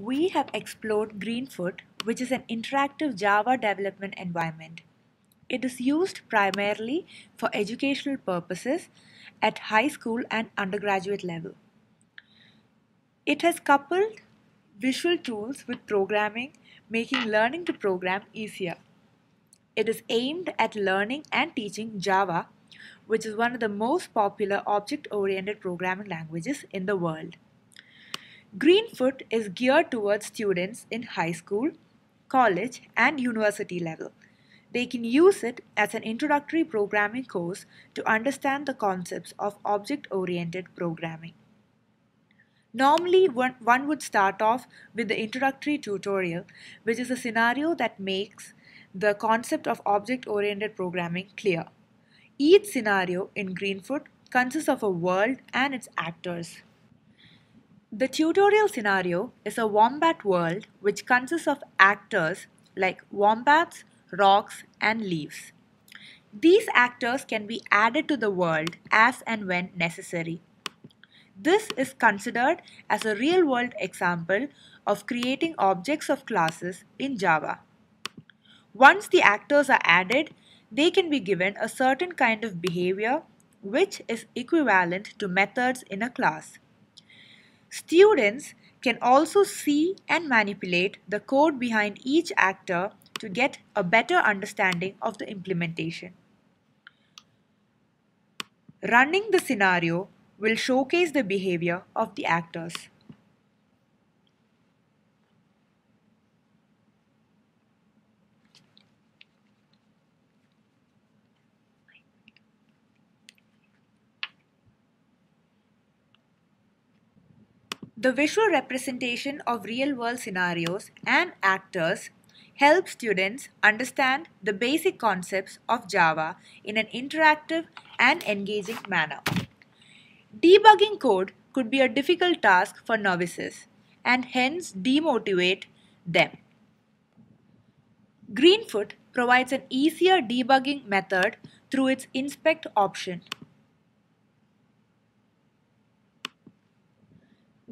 we have explored Greenfoot, which is an interactive Java development environment. It is used primarily for educational purposes at high school and undergraduate level. It has coupled visual tools with programming, making learning to program easier. It is aimed at learning and teaching Java, which is one of the most popular object-oriented programming languages in the world. Greenfoot is geared towards students in high school, college, and university level. They can use it as an introductory programming course to understand the concepts of object-oriented programming. Normally, one would start off with the introductory tutorial, which is a scenario that makes the concept of object-oriented programming clear. Each scenario in Greenfoot consists of a world and its actors. The tutorial scenario is a wombat world which consists of actors like wombats, rocks, and leaves. These actors can be added to the world as and when necessary. This is considered as a real-world example of creating objects of classes in Java. Once the actors are added, they can be given a certain kind of behavior which is equivalent to methods in a class. Students can also see and manipulate the code behind each actor to get a better understanding of the implementation. Running the scenario will showcase the behavior of the actors. The visual representation of real-world scenarios and actors helps students understand the basic concepts of Java in an interactive and engaging manner. Debugging code could be a difficult task for novices and hence demotivate them. Greenfoot provides an easier debugging method through its inspect option.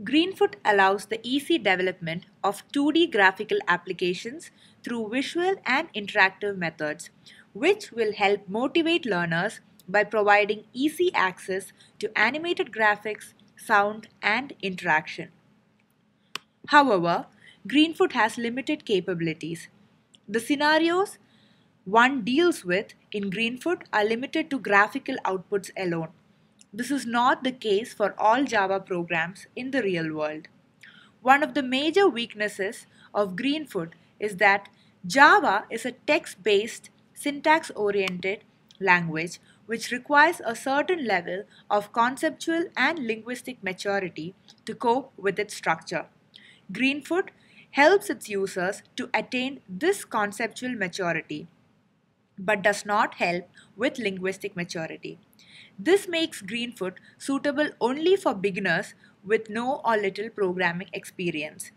Greenfoot allows the easy development of 2D graphical applications through visual and interactive methods, which will help motivate learners by providing easy access to animated graphics, sound, and interaction. However, Greenfoot has limited capabilities. The scenarios one deals with in Greenfoot are limited to graphical outputs alone. This is not the case for all Java programs in the real world. One of the major weaknesses of Greenfoot is that Java is a text-based, syntax-oriented language which requires a certain level of conceptual and linguistic maturity to cope with its structure. Greenfoot helps its users to attain this conceptual maturity, but does not help with linguistic maturity. This makes Greenfoot suitable only for beginners with no or little programming experience.